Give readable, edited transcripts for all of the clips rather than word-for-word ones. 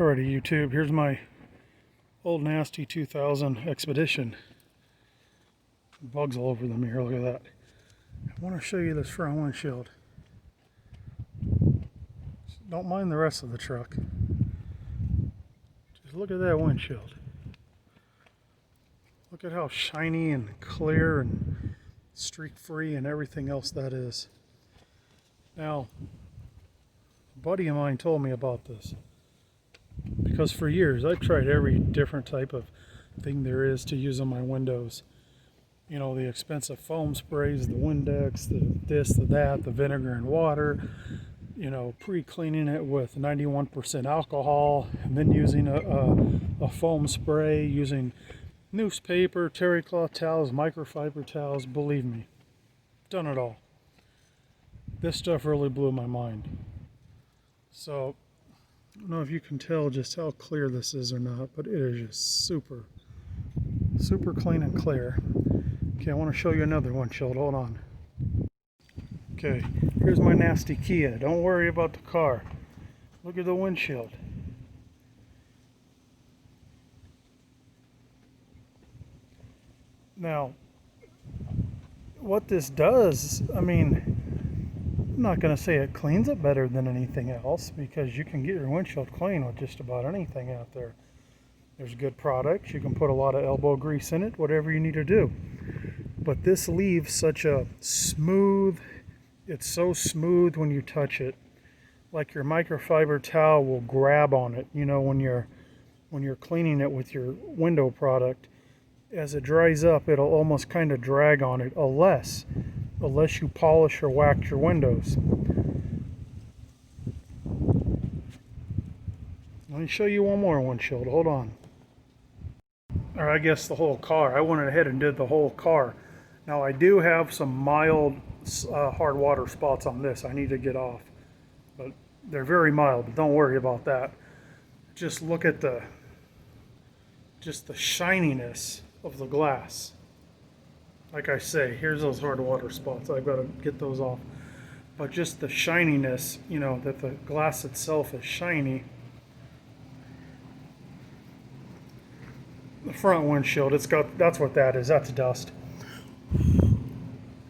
Alrighty, YouTube, here's my old nasty 2000 Expedition. Bugs all over the mirror, look at that. I want to show you this front windshield. Don't mind the rest of the truck. Just look at that windshield. Look at how shiny and clear and streak free and everything else that is. Now, a buddy of mine told me about this. Because for years I've tried every different type of thing there is to use on my windows. You know, the expensive foam sprays, the Windex, the this, the that, the vinegar and water, you know, pre-cleaning it with 91% alcohol, and then using a foam spray, using newspaper, terry cloth towels, microfiber towels. Believe me, done it all. This stuff really blew my mind. So I don't know if you can tell just how clear this is or not, but it is just super clean and clear. Okay, I want to show you another windshield. Hold on. Okay, here's my nasty Kia. Don't worry about the car. Look at the windshield. Now, what this does, I mean, I'm not going to say it cleans it better than anything else, because you can get your windshield clean with just about anything out there. There's good products. You can put a lot of elbow grease in it, whatever you need to do. But this leaves such a smooth, it's so smooth when you touch it. Like your microfiber towel will grab on it, you know, when you're cleaning it with your window product. As it dries up, it'll almost kind of drag on it, unless you polish or wax your windows. Let me show you one more windshield. Hold on. Or I guess the whole car. I went ahead and did the whole car. Now I do have some mild hard water spots on this I need to get off, but they're very mild, but don't worry about that. Just look at the shininess of the glass. Like I say, here's those hard water spots. I've got to get those off. But just the shininess, you know, that the glass itself is shiny. The front windshield, that's what that is. That's dust.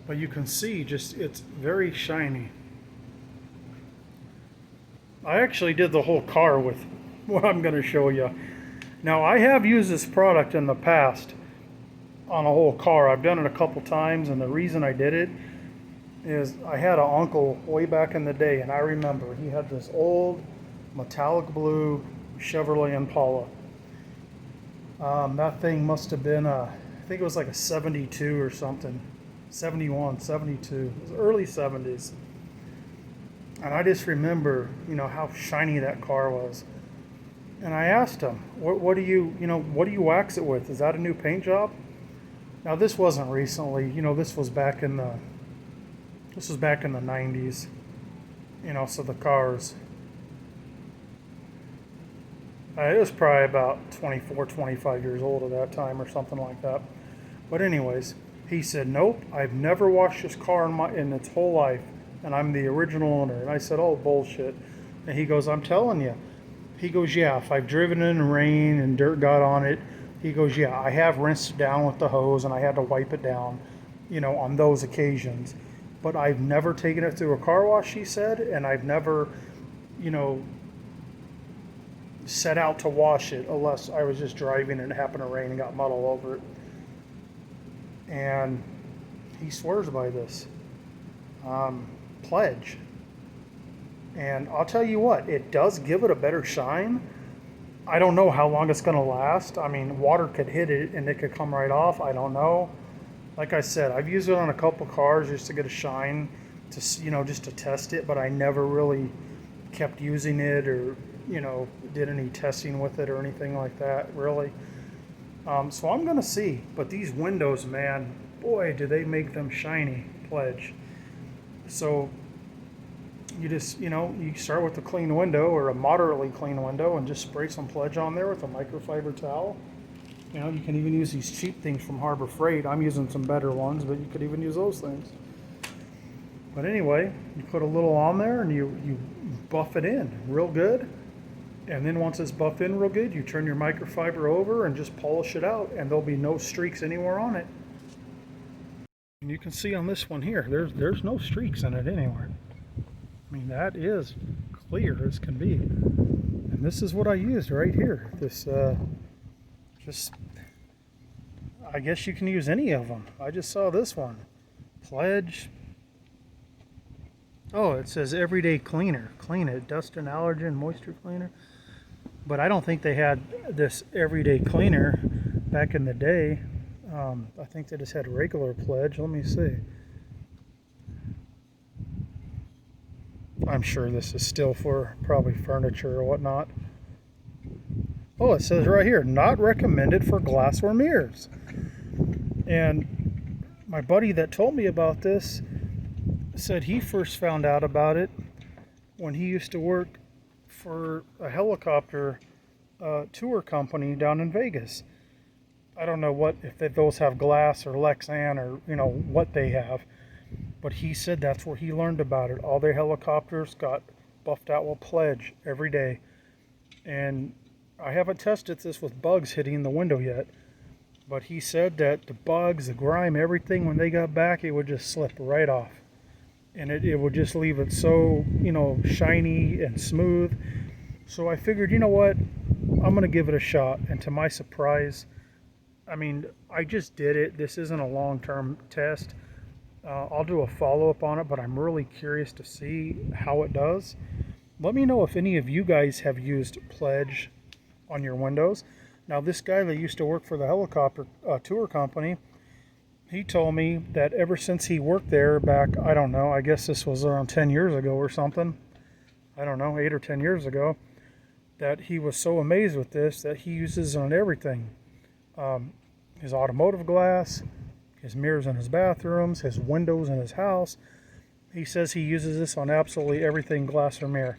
But you can see it's very shiny. I actually did the whole car with what I'm going to show you. Now, I have used this product in the past on a whole car. I've done it a couple times, and the reason I did it is I had an uncle way back in the day, and I remember he had this old metallic blue Chevrolet Impala. That thing must have been I think it was like a 72 or something, 71, 72, it was early 70s. And I just remember, you know, how shiny that car was. And I asked him, what do you wax it with? Is that a new paint job? Now this wasn't recently, you know, this was back in the 90s, you know, so the cars, it was probably about 24, 25 years old at that time or something like that. But anyways, he said, nope, I've never washed this car in its whole life, and I'm the original owner. And I said, oh, bullshit. And he goes, I'm telling you. He goes, yeah, if I've driven in the rain and dirt got on it, he goes, yeah, I have rinsed it down with the hose and I had to wipe it down, you know, on those occasions. But I've never taken it through a car wash, he said, and I've never, you know, set out to wash it unless I was just driving and it happened to rain and got mud all over it. And he swears by this pledge. And I'll tell you what, it does give it a better shine. I don't know how long it's going to last. I mean, water could hit it and it could come right off. I don't know. Like I said, I've used it on a couple cars just to get a shine, to, you know, just to test it, but I never really kept using it or, you know, did any testing with it or anything like that, really. So I'm going to see. But these windows, man, boy, do they make them shiny, pledge. So you just, you know, you start with a clean window or a moderately clean window and just spray some pledge on there with a microfiber towel. You know, you can even use these cheap things from Harbor Freight. I'm using some better ones, but you could even use those things. But anyway, you put a little on there and you buff it in real good. And then once it's buffed in real good, you turn your microfiber over and just polish it out, and there'll be no streaks anywhere on it. And you can see on this one here, there's no streaks in it anywhere. I mean, that is clear as can be. And this is what I used right here. This, just, I guess you can use any of them. I just saw this one. Pledge. Oh, it says everyday cleaner. Clean it. Dust and allergen moisture cleaner. But I don't think they had this everyday cleaner back in the day. I think they just had regular Pledge. Let me see. I'm sure this is still for probably furniture or whatnot. Oh, it says right here, not recommended for glass or mirrors. And my buddy that told me about this said he first found out about it when he used to work for a helicopter tour company down in Vegas. I don't know what if those have glass or Lexan or what they have, but he said that's where he learned about it. All their helicopters got buffed out with Pledge every day. And I haven't tested this with bugs hitting the window yet, but he said that the bugs, the grime, everything, when they got back, it would just slip right off. And it would just leave it so, shiny and smooth. So I figured, you know what, I'm going to give it a shot. And to my surprise, I mean, I just did it. This isn't a long-term test. I'll do a follow-up on it, but I'm really curious to see how it does. Let me know if any of you guys have used Pledge on your windows. Now, this guy that used to work for the helicopter tour company, he told me that ever since he worked there back, I don't know, I guess this was around 10 years ago or something. I don't know, 8 or 10 years ago, that he was so amazed with this that he uses it on everything. His automotive glass, his mirrors in his bathrooms, his windows in his house. He says he uses this on absolutely everything glass or mirror.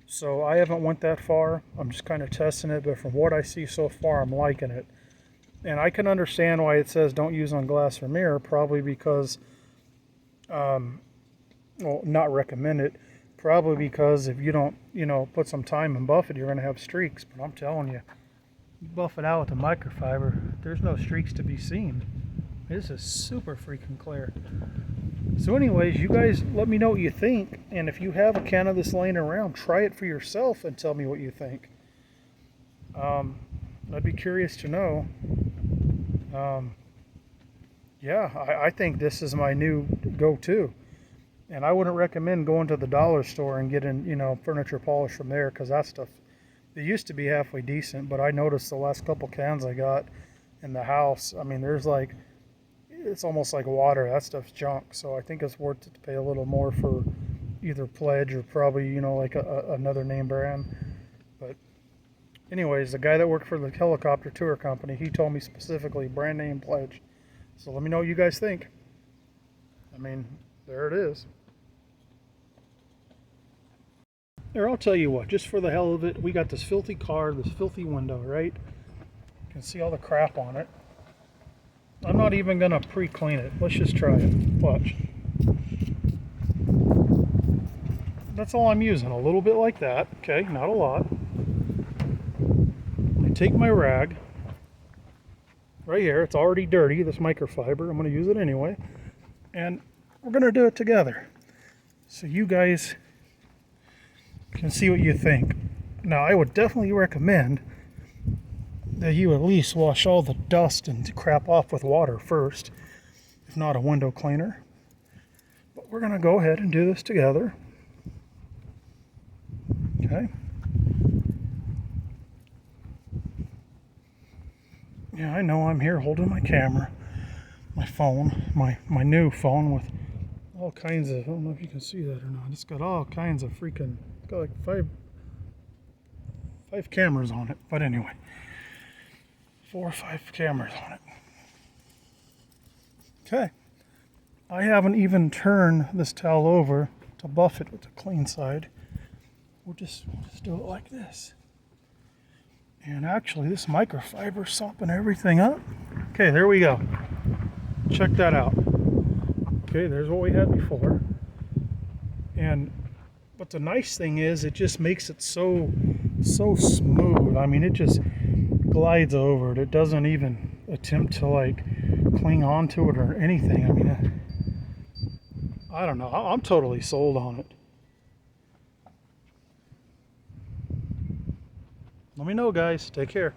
So I haven't went that far. I'm just kind of testing it, but from what I see so far, I'm liking it. And I can understand why it says don't use on glass or mirror, probably because, not recommend it. Probably because if you don't, put some time and buff it, you're going to have streaks. But I'm telling you, buff it out with a microfiber, there's no streaks to be seen. This is super freaking clear. So anyways, you guys let me know what you think, and if you have a can of this laying around, try it for yourself and tell me what you think. I'd be curious to know. I think this is my new go-to, and I wouldn't recommend going to the dollar store and getting furniture polish from there, because that stuff, it used to be halfway decent, but I noticed the last couple cans I got in the house, I mean, it's almost like water. That stuff's junk. So I think it's worth it to pay a little more for either Pledge or probably, like another name brand. But anyways, the guy that worked for the helicopter tour company, he told me specifically brand name Pledge. So let me know what you guys think. I mean, there it is. There, I'll tell you what, just for the hell of it, we got this filthy car, this filthy window, right? You can see all the crap on it. I'm not even going to pre-clean it. Let's just try it. Watch. That's all I'm using. A little bit like that. Okay, not a lot. I take my rag. Right here. It's already dirty, this microfiber. I'm going to use it anyway. And we're going to do it together. So you guys can see what you think. Now, I would definitely recommend that you at least wash all the dust and crap off with water first, if not a window cleaner. But we're going to go ahead and do this together. Okay. Yeah, I know I'm here holding my camera, my phone, my new phone with all kinds of, I don't know if you can see that or not. It's got all kinds of freaking, it's got like five cameras on it. But anyway. 4 or 5 cameras on it. Okay. I haven't even turned this towel over to buff it with the clean side. We'll just do it like this. And actually, this microfiber is sopping everything up. Okay, there we go. Check that out. Okay, there's what we had before. But the nice thing is, it just makes it so so smooth. I mean, it just glides over it. It doesn't even attempt to like cling onto it or anything. I mean, I don't know. I'm totally sold on it. Let me know, guys. Take care.